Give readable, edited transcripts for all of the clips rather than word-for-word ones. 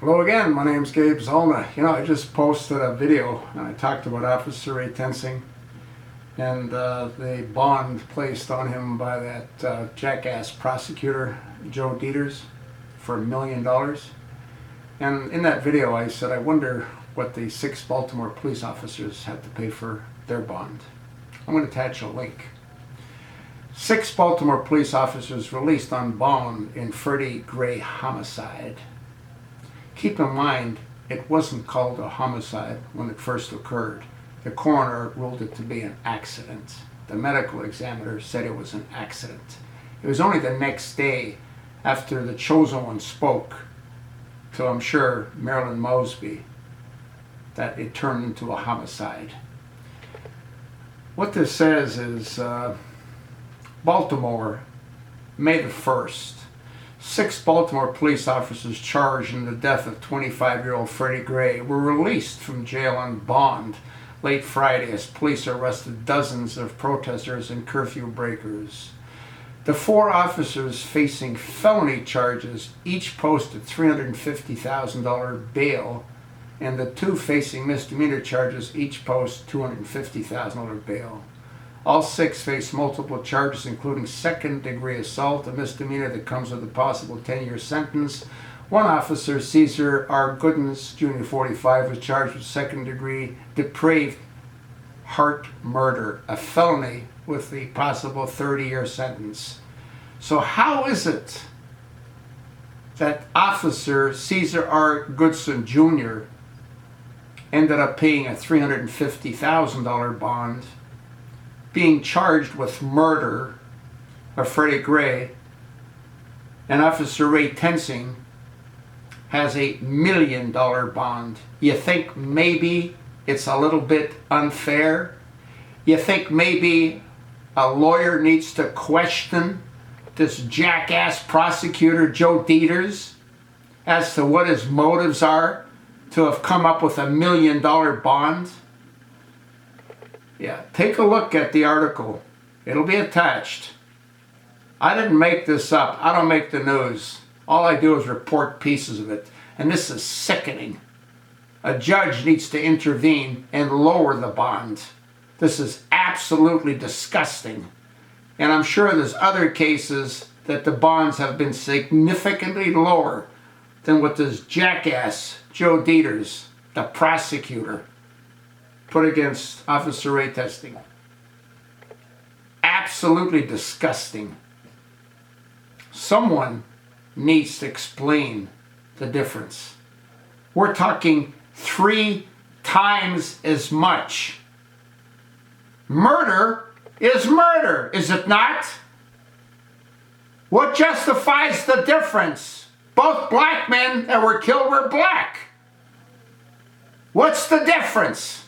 Hello again, my name's Gabe Zollner. I just posted a video and I talked about Officer Ray Tensing and the bond placed on him by that jackass prosecutor Joe Deters for $1 million. And in that video I said I wonder what the 6 Baltimore police officers had to pay for their bond. I'm going to attach a link. 6 Baltimore police officers released on bond in Freddie Gray homicide. Keep in mind, it wasn't called a homicide when it first occurred. The coroner ruled it to be an accident. The medical examiner said it was an accident. It was only the next day, after the chosen one spoke to, I'm sure, Marilyn Mosby, that it turned into a homicide. What this says is Baltimore, May the 1st. 6 Baltimore police officers charged in the death of 25-year-old Freddie Gray were released from jail on bond late Friday as police arrested dozens of protesters and curfew breakers. The 4 officers facing felony charges each posted $350,000 bail, and the 2 facing misdemeanor charges each post $250,000 bail. All 6 face multiple charges, including second-degree assault, a misdemeanor that comes with a possible 10-year sentence. One officer, Caesar R. Goodens, Jr., 45, was charged with second-degree depraved heart murder, a felony with the possible 30-year sentence. So how is it that Officer Caesar R. Goodson, Jr. ended up paying a $350,000 bond, being charged with murder of Freddie Gray, and Officer Ray Tensing has a $1 million bond? You think maybe it's a little bit unfair? You think maybe a lawyer needs to question this jackass prosecutor Joe Deters as to what his motives are to have come up with $1 million bond? Yeah, take a look at the article. It'll be attached. I didn't make this up. I don't make the news. All I do is report pieces of it. And this is sickening. A judge needs to intervene and lower the bond. This is absolutely disgusting. And I'm sure there's other cases that the bonds have been significantly lower than what this jackass Joe Deters, the prosecutor, put against Officer Ray Tensing. Absolutely disgusting. Someone needs to explain the difference. We're talking 3 times as much. Murder is murder, is it not? What justifies the difference? Both black men that were killed were black. What's the difference?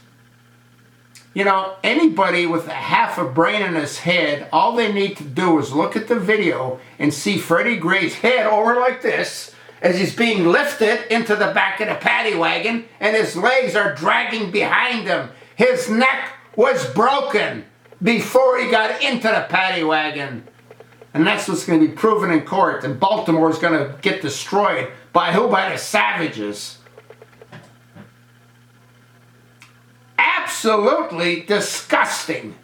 Anybody with a half a brain in his head, all they need to do is look at the video and see Freddie Gray's head over like this as he's being lifted into the back of the paddy wagon and his legs are dragging behind him. His neck was broken before he got into the paddy wagon. And that's what's going to be proven in court. And Baltimore is going to get destroyed by who? By the savages. Absolutely disgusting.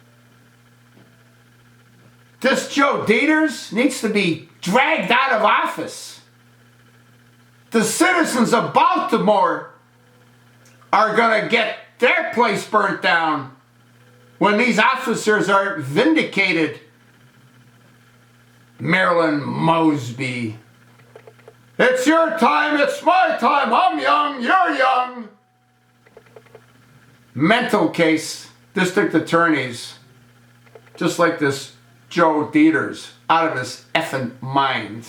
This Joe Deters needs to be dragged out of office. The citizens of Baltimore are going to get their place burnt down when these officers are vindicated. Marilyn Mosby. It's your time, it's my time. I'm young, you're young. Mental case, district attorneys, just like this Joe Deters, out of his effing mind.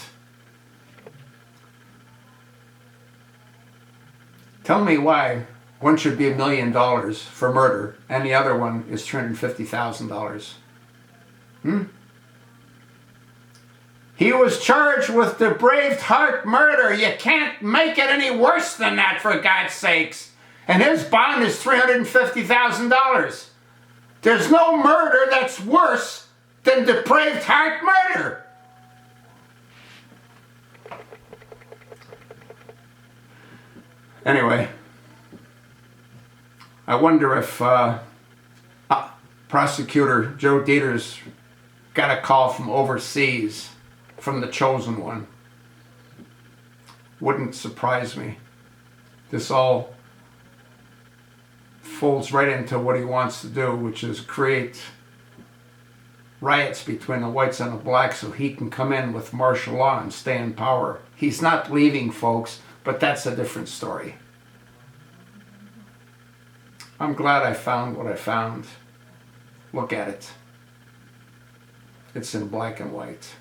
Tell me why one should be $1 million for murder and the other one is $350,000. He was charged with depraved heart murder. You can't make it any worse than that, for God's sakes. And his bond is $350,000. There's no murder that's worse than depraved heart murder. Anyway, I wonder if Prosecutor Joe Deters got a call from overseas, from the chosen one. Wouldn't surprise me. This all folds right into what he wants to do, which is create riots between the whites and the blacks so he can come in with martial law and stay in power. He's not leaving, folks, but that's a different story. I'm glad I found what I found. Look at it. It's in black and white.